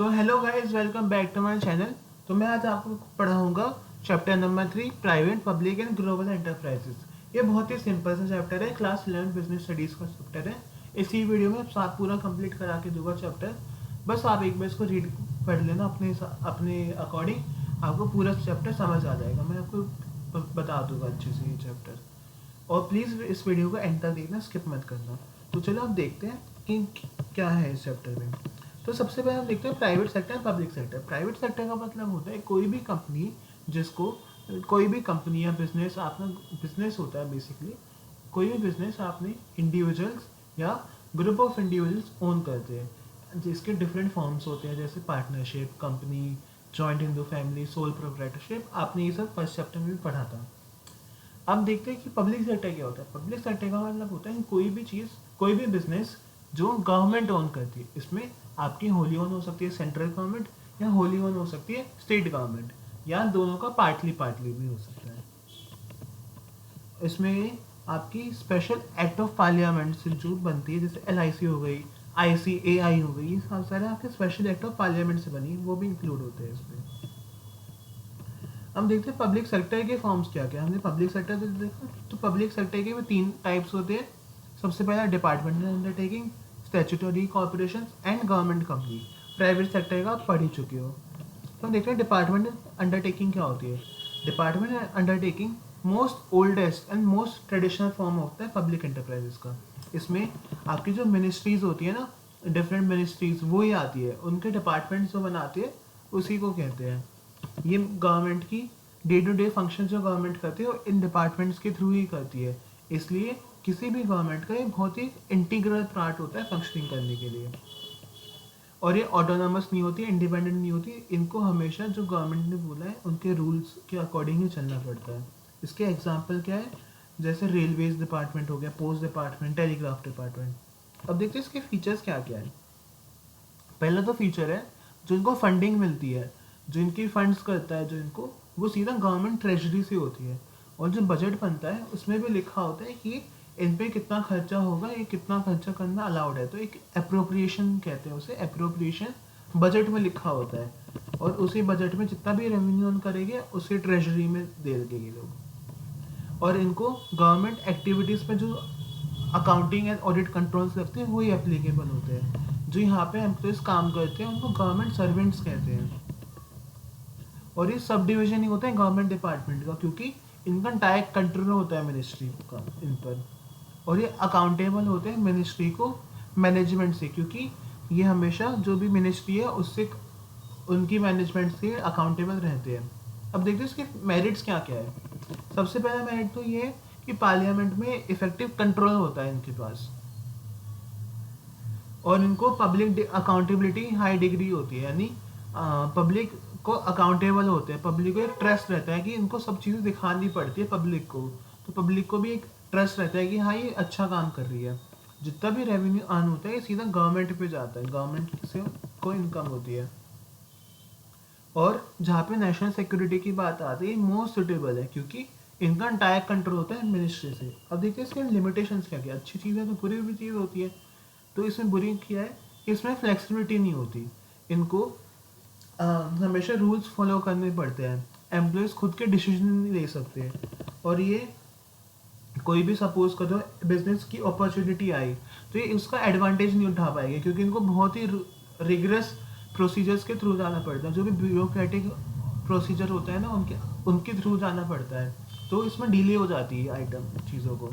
So hello guys, welcome back to my channel. तो मैं आज आपको पढ़ाऊंगा chapter number 3, private public and global enterprises. ये बहुत ही सिंपल सा चैप्टर है, क्लास 11 बिजनेस स्टडीज़ का चैप्टर है। इसी वीडियो में साथ पूरा कंप्लीट करा के दूंगा चैप्टर। बस आप एक बार इसको रीड पढ़ लेना अपने अकॉर्डिंग, आपको पूरा चैप्टर समझ आ जाएगा। मैं आपको बता दूंगा अच्छे से ये चैप्टर। और प्लीज़ इस वीडियो को एंड तक देखना, स्किप मत करना। तो चलो आप देखते हैं कि क्या है इस चैप्टर में। तो सबसे पहले हम देखते हैं private sector and public sector. Private sector का मतलब होता है कोई भी कंपनी जिसको कोई भी कंपनी या बिजनेस, आपका बिजनेस होता है बेसिकली, कोई भी बिजनेस आपने इंडिविजुअल्स या ग्रुप ऑफ इंडिविजुअल्स ओन करते हैं, जिसके डिफरेंट फॉर्म्स होते हैं, जैसे पार्टनरशिप, कंपनी, जॉइंट इन दो फैमिली, सोल प्रोप्राइटरशिप। आपने ये सब फर्स्ट चैप्टर में भी पढ़ा था। अब देखते हैं कि पब्लिक सेक्टर क्या होता है। पब्लिक सेक्टर का मतलब होता है कोई भी चीज़, कोई भी बिजनेस जो गवर्नमेंट ओन करती है। इसमें आपकी होली ओन हो सकती है सेंट्रल गवर्नमेंट, या होली ओन हो सकती है स्टेट गवर्नमेंट, या दोनों का पार्टली पार्टली भी हो सकता है। इसमें आपकी स्पेशल एक्ट ऑफ पार्लियामेंट से जो बनती है, जैसे LIC हो गई, ICAI हो गई, ये सब सारे आपके स्पेशल एक्ट ऑफ पार्लियामेंट से बनी, वो भी इंक्लूड होते हैं इसमें। हम देखते हैं पब्लिक सेक्टर के फॉर्म्स क्या क्या। हमने पब्लिक सेक्टर तो देखा, तो पब्लिक सेक्टर के भी 3 टाइप्स होते हैं। सबसे पहला departmental undertaking, statutory corporation and government company. Private sector का आप पढ़ ही चुके हो। तो हम देखते हैं डिपार्टमेंटल अंडरटेकिंग क्या होती है। Departmental undertaking most oldest and most traditional form होता है पब्लिक एंटरप्राइजेस का। इसमें आपकी जो मिनिस्ट्रीज होती है ना, डिफरेंट मिनिस्ट्रीज, वो ही आती है, उनके डिपार्टमेंट्स जो बनाती है उसी को कहते हैं। ये गवर्नमेंट की डे टू डे फंक्शन जो गवर्नमेंट करती है वो इन डिपार्टमेंट्स के थ्रू ही करती है। इसलिए किसी भी गवर्नमेंट का ये बहुत ही इंटीग्रल पार्ट होता है फंक्शनिंग करने के लिए। और ये ऑटोनॉमस नहीं होती, इंडिपेंडेंट नहीं होती। इनको हमेशा जो गवर्नमेंट ने बोला है उनके रूल्स के अकॉर्डिंग ही चलना पड़ता है। इसके एग्जाम्पल क्या है, जैसे रेलवेज डिपार्टमेंट हो गया, पोस्ट डिपार्टमेंट, टेलीग्राफ डिपार्टमेंट। अब देखते हैं इसके फीचर्स क्या क्या है। पहला तो फीचर है जो इनको फंडिंग मिलती है, जो इनकी फंड्स करता है, जो इनको, वो सीधा गवर्नमेंट ट्रेजरी से होती है। और जो बजट बनता है उसमें भी लिखा होता है कि इन पे कितना खर्चा होगा, ये कितना खर्चा करना अलाउड है। तो एक अप्रोप्रिएशन कहते हैं उसे, अप्रोप्रिएशन बजट में लिखा होता है। और उसी बजट में जितना भी रेवेन्यू अर्न करेंगे उसे ट्रेजरी में दे देंगे ये लोग। और इनको गवर्नमेंट एक्टिविटीज़ में जो अकाउंटिंग एंड ऑडिट कंट्रोल्स लगते हैं वही एप्लीकेबल होते हैं। जो यहाँ पे एम्प्लॉयज काम करते हैं उनको गवर्नमेंट सर्वेंट्स कहते हैं। और ये सब डिवीजन ही होता है गवर्नमेंट डिपार्टमेंट का, क्योंकि इनका डायरेक्ट कंट्रोल होता है मिनिस्ट्री का इन पर। और ये अकाउंटेबल होते हैं मिनिस्ट्री को मैनेजमेंट से, क्योंकि ये हमेशा जो भी मिनिस्ट्री है उससे, उनकी मैनेजमेंट से अकाउंटेबल रहते हैं। अब देखते हैं इसके मेरिट्स क्या क्या है। सबसे पहला मेरिट तो ये है कि पार्लियामेंट में इफेक्टिव कंट्रोल होता है इनके पास। और इनको पब्लिक अकाउंटेबिलिटी हाई डिग्री होती है, यानी पब्लिक को अकाउंटेबल होते हैं। पब्लिक को एक ट्रस्ट रहता है कि इनको सब चीज़ें दिखानी पड़ती है पब्लिक को। तो पब्लिक को भी एक ट्रस्ट रहता है कि हाँ ये अच्छा काम कर रही है। जितना भी रेवेन्यू अर्न होता है ये सीधा गवर्नमेंट पे जाता है, गवर्नमेंट से को इनकम होती है। और जहाँ पे नेशनल सिक्योरिटी की बात आती है, मोस्ट सुटेबल है, क्योंकि इनका डायरेक्ट कंट्रोल होता है मिनिस्ट्री से। अब देखिए इसके लिमिटेशंस क्या क्या। अच्छी चीज़ है तो बुरी भी चीज़ होती है। तो इसमें बुरी क्या है, इसमें फ्लेक्सिबिलिटी नहीं होती। इनको हमेशा रूल्स फॉलो करने पड़ते हैं। एम्प्लॉयज़ खुद के डिसीजन नहीं ले सकते। और ये कोई भी सपोज करो बिजनेस की अपॉर्चुनिटी आई तो ये उसका एडवांटेज नहीं उठा पाएंगे, क्योंकि इनको बहुत ही रिगरस प्रोसीजर्स के थ्रू जाना पड़ता है। जो भी ब्यूरोक्रेटिक प्रोसीजर होता है ना, उनके थ्रू जाना पड़ता है। तो इसमें डिले हो जाती है आइटम चीज़ों को।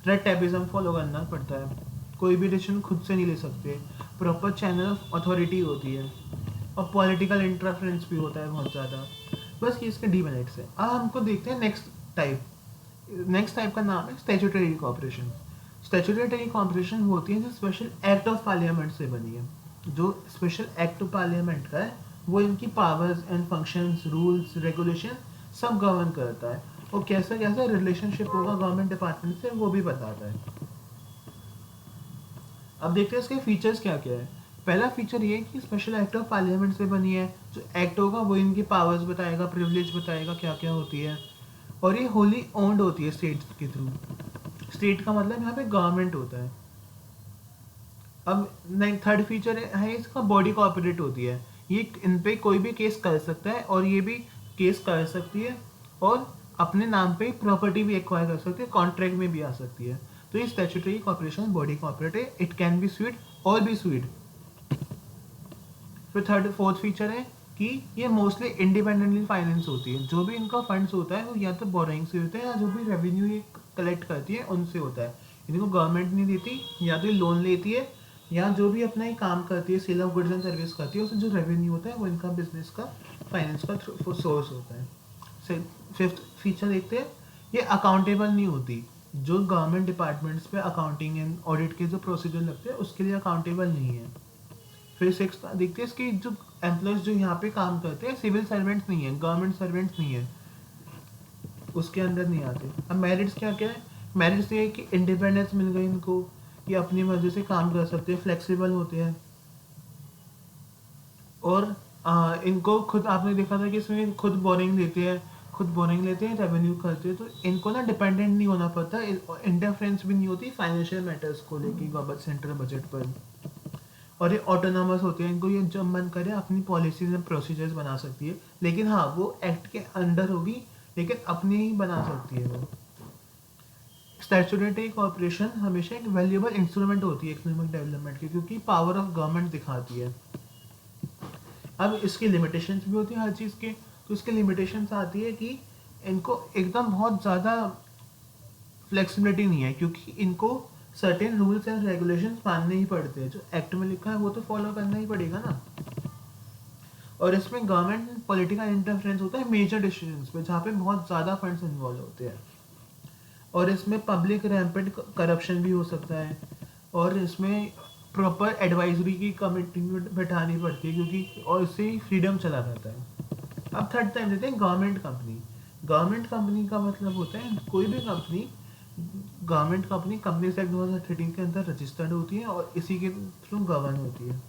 रेड टेपिज्म फॉलो करना पड़ता है। कोई भी डिसीजन खुद से नहीं ले सकते। प्रॉपर चैनल ऑफ अथॉरिटी होती है। और पॉलिटिकल इंटरफेरेंस भी होता है बहुत ज़्यादा। बस ये इसके डिमेरिट्स है। अब हमको देखते हैं नेक्स्ट टाइप। नेक्स्ट टाइप का नाम है स्टैट्यूटरी कॉर्पोरेशन। स्टैट्यूटरी कॉर्पोरेशन होती है जो स्पेशल एक्ट ऑफ पार्लियामेंट से बनी है। जो स्पेशल एक्ट ऑफ पार्लियामेंट का है वो इनकी powers and functions, rules, regulation सब गवर्न करता है। और कैसा कैसा रिलेशनशिप होगा गवर्नमेंट डिपार्टमेंट से वो भी बताता है। अब देखते हैं इसके फीचर्स क्या क्या है। पहला फीचर ये है कि स्पेशल एक्ट ऑफ पार्लियामेंट से बनी है। जो एक्ट होगा वो इनकी पावर्स बताएगा, प्रिविलेज बताएगा क्या क्या होती है। और ये होली ओन्ड होती है स्टेट के थ्रू। स्टेट का मतलब यहाँ पे गवर्नमेंट होता है। अब थर्ड फीचर है इसका, बॉडी कॉर्पोरेट होती है। ये इन पे कोई भी केस कर सकता है और ये भी केस कर सकती है और अपने नाम पे प्रॉपर्टी भी एक्वायर कर सकती है, कॉन्ट्रैक्ट में भी आ सकती है। तो ये स्टैट्यूटरी कॉर्पोरेशन बॉडी कॉर्पोरेट है, इट कैन बी स्वीड और बी स्वीड। फिर थर्ड फोर्थ फीचर है कि ये मोस्टली इंडिपेंडेंटली फाइनेंस होती है। जो भी इनका फंड्स होता है वो या तो बोरिंग से होता है या जो भी रेवेन्यू ये कलेक्ट करती है उनसे होता है। इनको गवर्नमेंट नहीं देती, या तो ये लोन लेती है या जो भी अपना ही काम करती है, sale of goods and service करती है, उससे जो रेवेन्यू होता है वो इनका बिजनेस का फाइनेंस का सोर्स होता है। फिफ्थ फीचर देखते हैं, ये अकाउंटेबल नहीं होती। जो गवर्नमेंट डिपार्टमेंट्स पे अकाउंटिंग एंड ऑडिट के जो प्रोसीजर लगते हैं उसके लिए अकाउंटेबल नहीं है। फिर सिक्स देखते हैं इसकी जो एम्प्लॉयज जो यहाँ पे काम करते हैं सिविल सर्वेंट्स नहीं है, गवर्नमेंट सर्वेंट्स नहीं है, उसके अंदर नहीं आते। अब मेरिट्स क्या क्या है, मेरिट्स ये है कि इंडिपेंडेंस मिल गई इनको, ये अपनी मर्जी से काम कर सकते हैं, फ्लेक्सिबल होते हैं और इनको खुद आपने देखा था कि इसमें खुद बोरिंग लेते हैं, खुद बोरिंग लेते हैं, रेवेन्यू करते हैं, तो इनको ना डिपेंडेंट नहीं होना पड़ता, इंटरफेरेंस भी नहीं होती फाइनेंशियल मैटर्स को लेके गवर्नमेंट सेंट्रल बजट पर। और ये ऑटोनॉमस होते हैं, इनको ये जब मन करे अपनी पॉलिसीज एंड प्रोसीजर्स बना सकती है, लेकिन हाँ वो एक्ट के अंडर होगी, लेकिन अपनी ही बना सकती है वो। स्टैट्यूटरी कॉर्पोरेशन हमेशा एक वैल्यूएबल इंस्ट्रूमेंट होती है इकोनॉमिक डेवलपमेंट की, क्योंकि पावर ऑफ गवर्नमेंट दिखाती है। अब इसकी लिमिटेशंस भी होती है हर चीज़ के, तो इसकी लिमिटेशंस आती है कि इनको एकदम बहुत ज़्यादा फ्लेक्सिबिलिटी नहीं है, क्योंकि इनको सर्टेन रूल्स एंड रेगुलेशंस मानने ही पड़ते हैं, जो एक्ट में लिखा है वो तो फॉलो करना ही पड़ेगा ना। और इसमें गवर्नमेंट पॉलिटिकल इंटरफेरेंस होता है मेजर डिसीजंस पे, जहाँ पे बहुत ज़्यादा फंड्स इन्वॉल्व होते हैं, और इसमें पब्लिक रैम्पेंट करप्शन भी हो सकता है, और इसमें प्रॉपर एडवाइजरी की कमेटी बैठानी पड़ती है, क्योंकि और इससे फ्रीडम चला जाता है। अब थर्ड टाइम देते हैं गवर्नमेंट कंपनी। गवर्नमेंट कंपनी का मतलब होता है कोई भी company, government company companies act 2013 के अंदर रजिस्टर्ड होती है और इसी के थ्रू गवर्न होती है।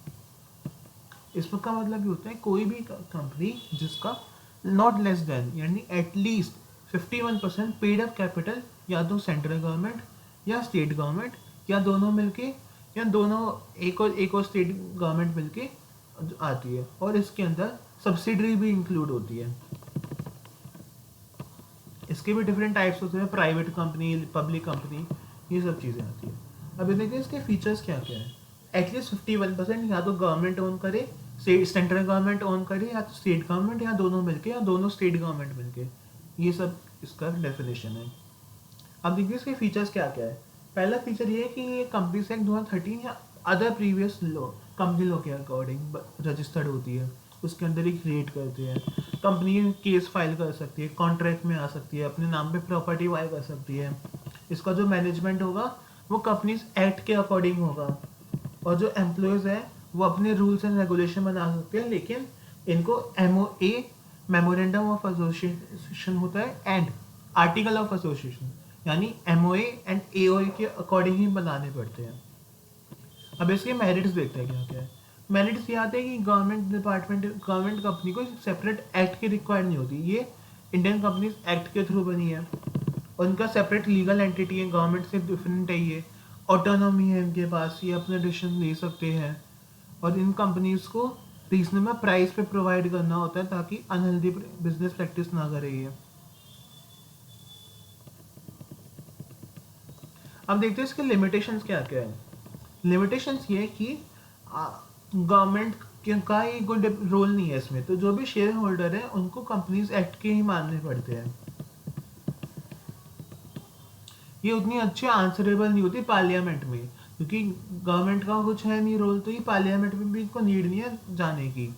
इसमें का मतलब ये होता है कोई भी कंपनी जिसका नॉट लेस देन यानी एटलीस्ट 51% पेड अप कैपिटल या तो सेंट्रल गवर्नमेंट या स्टेट गवर्नमेंट या दोनों मिलके या दोनों एक और स्टेट गवर्नमेंट मिलके आती है, और इसके अंदर सब्सिडरी भी इंक्लूड होती है। इसके भी डिफरेंट टाइप्स होते हैं, प्राइवेट कंपनी, पब्लिक कंपनी, ये सब चीज़ें आती है। अब ये देखिए इसके फीचर्स क्या क्या है। एटलीस्ट 51% या तो गवर्नमेंट ओन करे, सेंट्रल गवर्नमेंट ओन करे, या तो स्टेट गवर्नमेंट, या दोनों मिलके, या दोनों स्टेट गवर्नमेंट मिलके, ये सब इसका डेफिनेशन है। अब देखिए इसके फीचर्स क्या क्या है। पहला फीचर ये है कि ये कंपनी एक्ट 2013 या other previous law, company law के अकॉर्डिंग रजिस्टर्ड होती है, उसके अंदर ही क्रिएट करते हैं। कंपनी केस फाइल कर सकती है, कॉन्ट्रैक्ट में आ सकती है, अपने नाम पे प्रॉपर्टी फाइल कर सकती है। इसका जो मैनेजमेंट होगा वो कंपनीज एक्ट के अकॉर्डिंग होगा, और जो एम्प्लॉयज़ हैं वो अपने रूल्स एंड रेगुलेशन बना सकते हैं, लेकिन इनको MOA मेमोरेंडम ऑफ एसोसिएशन होता है एंड आर्टिकल ऑफ एसोसिएशन, यानी MOA एंड AOA के अकॉर्डिंग ही बनाने पड़ते हैं। अब इसके मेरिट्स देखते हैं क्या क्या है। मेरिट्स ये आते हैं कि गवर्नमेंट कंपनी को सेपरेट एक्ट की रिक्वायर्ड नहीं होती, ये इंडियन कंपनीज एक्ट के थ्रू बनी है, और इनका सेपरेट लीगल एंटिटी है, गवर्नमेंट से डिफरेंट है, ये ऑटोनॉमी है इनके पास, ये अपने डिसीजन ले सकते हैं, और इन कंपनीज को रीजनेबल प्राइस पे प्रोवाइड करना होता है ताकि अनहेल्दी बिजनेस प्रैक्टिस ना करे ये। अब देखते हैं इसके लिमिटेशंस क्या क्या है। लिमिटेशंस ये है कि गवर्नमेंट का ही कोई रोल नहीं है इसमें, तो जो भी शेयर होल्डर है उनको कंपनीज एक्ट के ही मानने पड़ते हैं। ये उतनी अच्छी आंसरेबल नहीं होती पार्लियामेंट में, क्योंकि गवर्नमेंट का कुछ है नहीं रोल, तो ये पार्लियामेंट में भी इनको नीड नहीं है जाने की।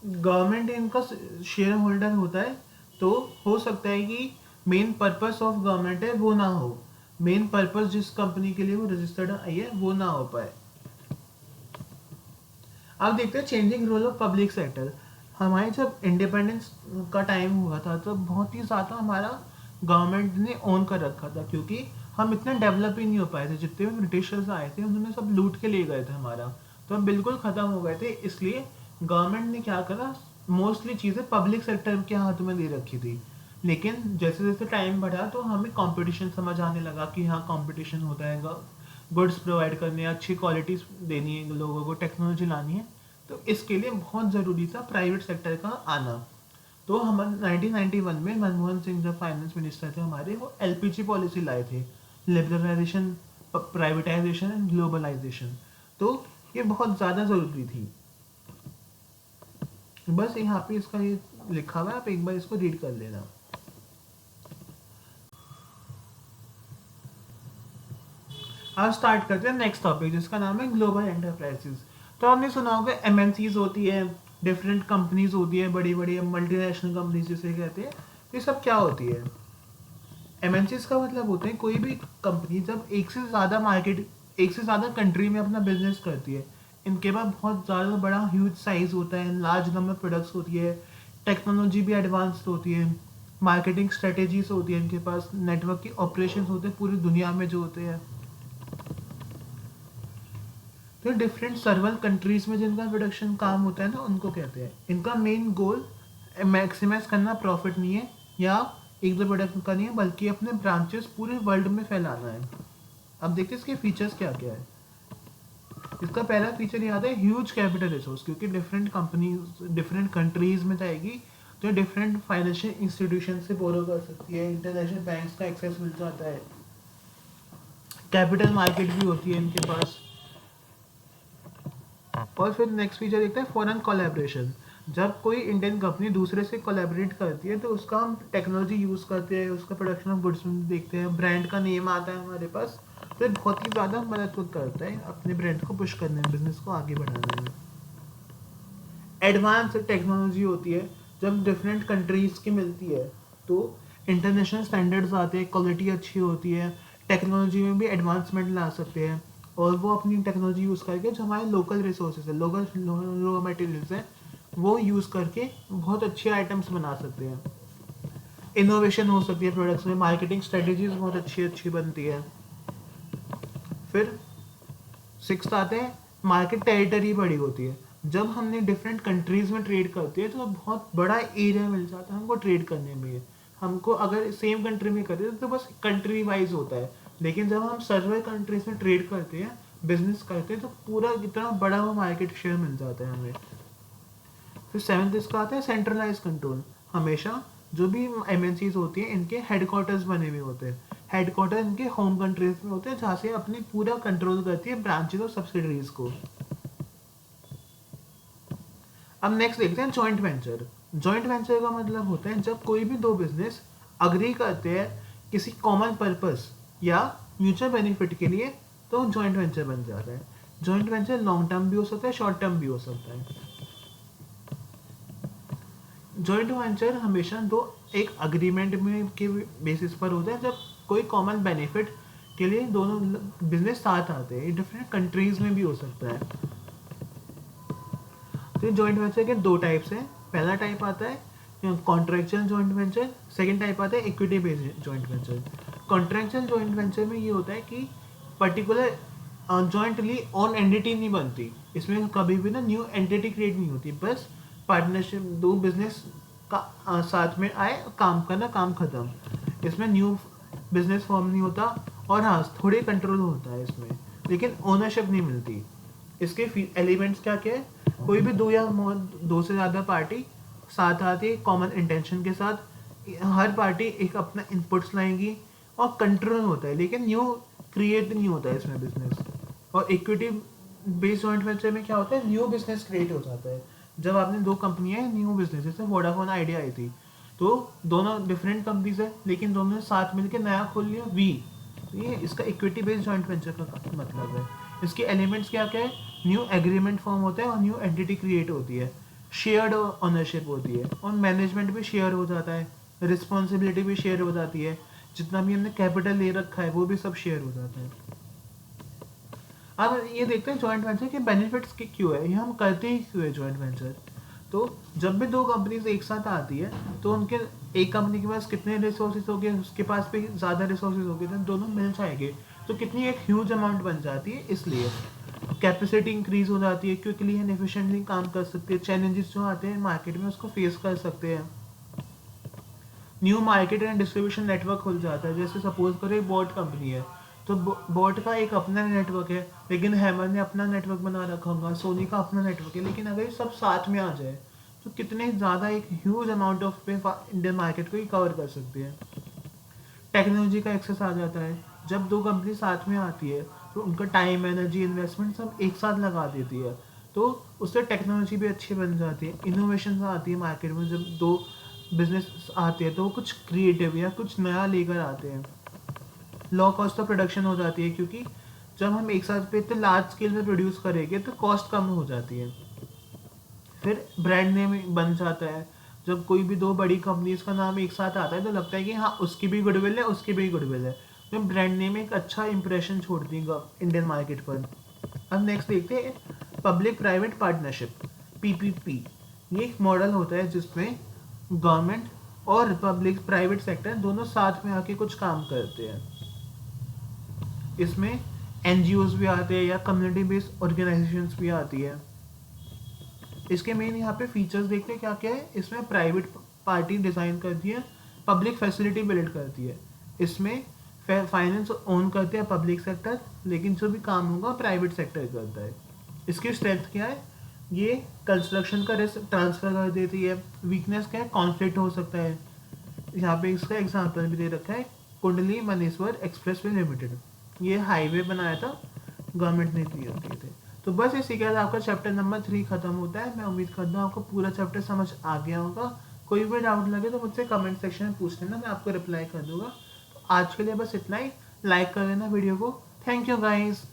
गवर्नमेंट इनका शेयर होल्डर होता है, तो हो सकता है कि मेन पर्पस ऑफ गवर्नमेंट है वो ना हो, मेन पर्पस जिस कंपनी के लिए वो रजिस्टर्ड आई है वो ना हो पाए। अब देखते हैं changing role of public sector. हमारे जब इंडिपेंडेंस का टाइम हुआ था तो बहुत ही ज़्यादा हमारा गवर्नमेंट ने ओन कर रखा था, क्योंकि हम इतने डेवलप ही नहीं हो पाए थे। जितने भी ब्रिटिशर्स आए थे उन्होंने सब लूट के ले गए थे हमारा, तो हम बिल्कुल ख़त्म हो गए थे। इसलिए गवर्नमेंट ने क्या करा, मोस्टली चीज़ें पब्लिक सेक्टर के हाथ में दे रखी थी। लेकिन जैसे जैसे टाइम बढ़ा तो हमें कंपटीशन समझ आने लगा कि हाँ कंपटीशन होता है, गुड्स प्रोवाइड करने, अच्छी क्वालिटीज देनी है लोगों को, टेक्नोलॉजी लानी है, तो इसके लिए बहुत ज़रूरी था प्राइवेट सेक्टर का आना। तो हम 1991 में मनमोहन सिंह जब फाइनेंस मिनिस्टर थे हमारे, वो एलपीजी पॉलिसी लाए थे, लिबरलाइजेशन, प्राइवेटाइजेशन एंड ग्लोबलाइजेशन। तो ये बहुत ज़्यादा ज़रूरी थी। बस यहाँ पे इसका ये लिखा हुआ है, आप एक बार इसको रीड कर लेना। अब स्टार्ट करते हैं नेक्स्ट टॉपिक, जिसका नाम है ग्लोबल एंटरप्राइजेस। तो आपने सुना होगा एमएनसीज होती है, डिफरेंट कंपनीज होती है, बड़ी बड़ी मल्टीनेशनल कंपनीज जिसे कहते हैं। ये सब क्या होती है? एमएनसीज का मतलब होते हैं कोई भी कंपनी जब एक से ज़्यादा मार्केट, एक से ज़्यादा कंट्री में अपना बिजनेस करती है। इनके पास बहुत ज़्यादा बड़ा ह्यूज साइज होता है, लार्ज नंबर प्रोडक्ट्स होती है, टेक्नोलॉजी भी एडवांस्ड होती है, मार्केटिंग स्ट्रेटेजीज होती है इनके पास, नेटवर्क की ऑपरेशन होते हैं पूरी दुनिया में जो होते हैं। तो डिफरेंट सर्वल कंट्रीज में जिनका प्रोडक्शन काम होता है ना, उनको कहते हैं। इनका मेन गोल मैक्सिमाइज करना प्रॉफिट नहीं है या एक दो प्रोडक्ट का नहीं है, बल्कि अपने ब्रांचेस पूरे वर्ल्ड में फैलाना है। अब देखते हैं इसके फीचर्स क्या क्या है। इसका पहला फीचर ये आता है ह्यूज कैपिटल रिसोर्स, क्योंकि डिफरेंट कंपनीज डिफरेंट कंट्रीज में जाएगी तो डिफरेंट फाइनेंशियल इंस्टीट्यूशन से बोरो कर सकती है, इंटरनेशनल बैंक्स का एक्सेस मिल जाता है, कैपिटल मार्केट भी होती है इनके पास। और फिर नेक्स्ट फीचर देखते हैं फॉरेन कोलैबोरेशन। जब कोई इंडियन कंपनी दूसरे से कोलैबोरेट करती है तो उसका हम टेक्नोलॉजी यूज़ करते हैं, उसका प्रोडक्शन ऑफ गुड्स देखते हैं, ब्रांड का नेम आता है हमारे पास, तो ये बहुत ही ज़्यादा मदद करता है अपने ब्रांड को पुश करने में, बिजनेस को आगे बढ़ाने में। एडवांस टेक्नोलॉजी होती है, जब डिफरेंट कंट्रीज़ की मिलती है तो इंटरनेशनल स्टैंडर्ड्स आते हैं, क्वालिटी अच्छी होती है, टेक्नोलॉजी में भी एडवांसमेंट ला सकते हैं, और वो अपनी टेक्नोलॉजी यूज़ करके जो हमारे लोकल रिसोर्सेज है, लोकल रॉ मटेरियल्स हैं, वो यूज़ करके बहुत अच्छे आइटम्स बना सकते हैं। इनोवेशन हो सकती है प्रोडक्ट्स में, मार्केटिंग स्ट्रेटेजीज बहुत अच्छी अच्छी बनती है। फिर सिक्स्थ आते हैं मार्केट टेरिटरी बड़ी होती है। जब हमने डिफरेंट कंट्रीज में ट्रेड करते हैं तो बहुत बड़ा एरिया मिल जाता है हमको ट्रेड करने में। हमको अगर सेम कंट्री में करते हैं तो बस कंट्री वाइज होता है, लेकिन जब हम सर्वर कंट्रीज में ट्रेड करते हैं, बिजनेस करते हैं, तो पूरा इतना बड़ा वो मार्केट शेयर मिल जाता है हमें। फिर सेवन्थ इसका आता है सेंट्रलाइज कंट्रोल। हमेशा जो भी एमएनसीज होती हैं इनके हेडक्वार्टर्स बने हुए होते हैं, हेडक्वार्टर इनके होम कंट्रीज में होते हैं, जहाँ से अपनी पूरा कंट्रोल करती है ब्रांचेज और सब्सिडरीज को। अब नेक्स्ट देखते हैं जॉइंट वेंचर। जॉइंट वेंचर का मतलब होता है जब कोई भी दो बिजनेस अग्री करते हैं किसी कॉमन पर्पस या म्यूचुअल बेनिफिट के लिए, तो जॉइंट वेंचर बन जाता है। जॉइंट वेंचर लॉन्ग टर्म भी हो सकता है, शॉर्ट टर्म भी हो सकता है। जॉइंट वेंचर हमेशा दो एक अग्रीमेंट में के बेसिस पर होता है, जब कोई कॉमन बेनिफिट के लिए दोनों बिजनेस साथ आते हैं। डिफरेंट कंट्रीज में भी हो सकता है। तो जॉइंट वेंचर के दो टाइप्स हैं। पहला टाइप आता है contractual joint venture, second type आता है equity based joint venture. Contractual joint venture में ये होता है कि पर्टिकुलर जॉइंटली ओन एंटिटी नहीं बनती, इसमें कभी भी ना न्यू एंटिटी क्रिएट नहीं होती, बस पार्टनरशिप, दो बिजनेस का साथ में आए, काम करना, काम खत्म। इसमें न्यू बिजनेस फॉर्म नहीं होता, और हाँ थोड़े कंट्रोल होता है इसमें, लेकिन ओनरशिप नहीं मिलती। इसके एलिमेंट्स क्या क्या है? कोई भी दो या दो से ज़्यादा पार्टी साथ आती है कॉमन इंटेंशन के साथ, हर पार्टी एक अपना इनपुट्स लाएंगी और कंट्रोल होता है, लेकिन न्यू क्रिएट नहीं होता है इसमें बिजनेस। और इक्विटी बेस्ड जॉइंट वेंचर में क्या होता है, न्यू बिजनेस क्रिएट हो जाता है। जब आपने दो कंपनियां न्यू बिजनेस, जैसे वोडाफोन आइडिया आई थी, तो दोनों डिफरेंट कंपनीज है लेकिन दोनों ने साथ मिलकर नया खोल लिया वी, तो ये इसका इक्विटी बेस्ड जॉइंट वेंचर का मतलब है। इसके एलिमेंट्स क्या क्या है? न्यू एग्रीमेंट फॉर्म होता है और न्यू एंटिटी क्रिएट होती है, शेयर्ड ऑनरशिप होती है, और मैनेजमेंट भी शेयर हो जाता है, रिस्पॉन्सिबिलिटी भी शेयर हो जाती है, जितना भी हमने कैपिटल ले रखा है वो भी सब शेयर हो जाता है। अब ये देखते हैं जॉइंट वेंचर के बेनिफिट्स के क्यों है, ये हम करते ही क्यों है जॉइंट वेंचर। तो जब भी दो कंपनीज एक साथ आती है तो उनके एक कंपनी के पास कितने रिसोर्सेज हो गए, उसके पास भी ज़्यादा रिसोर्सेज हो गए, तो दोनों मिल जाएंगे तो कितनी एक ह्यूज अमाउंट बन जाती है। इसलिए कैपेसिटी इंक्रीज हो जाती है, क्विकली एंड एफिशिएंटली काम कर सकते हैं, चैलेंजेस जो आते हैं मार्केट में उसको फेस कर सकते हैं। New market and distribution network खुल जाता है। जैसे सपोज करो एक बोट कंपनी है, तो बोट का एक अपना नेटवर्क है, लेकिन हैमर ने अपना नेटवर्क बना रखा होगा, सोनी का अपना नेटवर्क है, लेकिन अगर ये सब साथ में आ जाए तो कितने ज़्यादा एक ह्यूज अमाउंट ऑफ पे इंडियन मार्केट को ही कवर कर सकते हैं। टेक्नोलॉजी का एक्सेस आ जाता है, जब दो कंपनी साथ में आती है तो उनका टाइम, एनर्जी, इन्वेस्टमेंट सब एक साथ लगा देती है, तो उससे टेक्नोलॉजी भी अच्छी बन जाती है, इनोवेशन आती है मार्केट में। जब दो बिजनेस आते हैं तो वो कुछ क्रिएटिव या कुछ नया लेकर आते हैं, लो कॉस्ट ऑफ प्रोडक्शन हो जाती है, क्योंकि जब हम एक साथ पे इतने लार्ज स्केल में प्रोड्यूस करेंगे तो कॉस्ट कम हो जाती है। फिर ब्रांड नेम बन जाता है, जब कोई भी दो बड़ी कंपनीज का नाम एक साथ आता है तो लगता है कि हाँ उसकी भी गुडविल है, उसकी भी गुडविल है, तो ब्रांड नेम एक अच्छा इंप्रेशन छोड़ती है इंडियन मार्केट पर। अब नेक्स्ट देखते हैं पब्लिक प्राइवेट पार्टनरशिप, पीपीपी। ये एक मॉडल होता है जिसमें गवर्नमेंट और पब्लिक प्राइवेट सेक्टर दोनों साथ में आके कुछ काम करते हैं। इसमें एनजीओज भी आते हैं या कम्युनिटी बेस्ड ऑर्गेनाइजेशंस भी आती है। इसके मेन यहाँ पे फीचर्स देखते हैं क्या क्या है। इसमें प्राइवेट पार्टी डिज़ाइन करती है, पब्लिक फैसिलिटी बिल्ड करती है। इसमें फाइनेंस ओन करते हैं पब्लिक सेक्टर, लेकिन जो भी काम होगा प्राइवेट सेक्टर करता है। इसकी स्ट्रेंथ क्या है, ये कंस्ट्रक्शन का रिस्क ट्रांसफर कर देती है। वीकनेस क्या है, कॉन्फ्लिक्ट हो सकता है। यहाँ पे इसका एग्जांपल भी दे रखा है, कुंडली मनेश्वर एक्सप्रेसवे लिमिटेड, ये हाईवे बनाया था, गवर्नमेंट ने दिए थे। तो बस इसी के साथ आपका चैप्टर नंबर 3 खत्म होता है। मैं उम्मीद करता हूँ आपको पूरा चैप्टर समझ आ गया होगा। कोई भी डाउट लगे तो मुझसे कमेंट सेक्शन में पूछ लेना, मैं आपको रिप्लाई कर दूंगा। तो आज के लिए बस इतना ही, लाइक कर लेना वीडियो को। Thank you guys.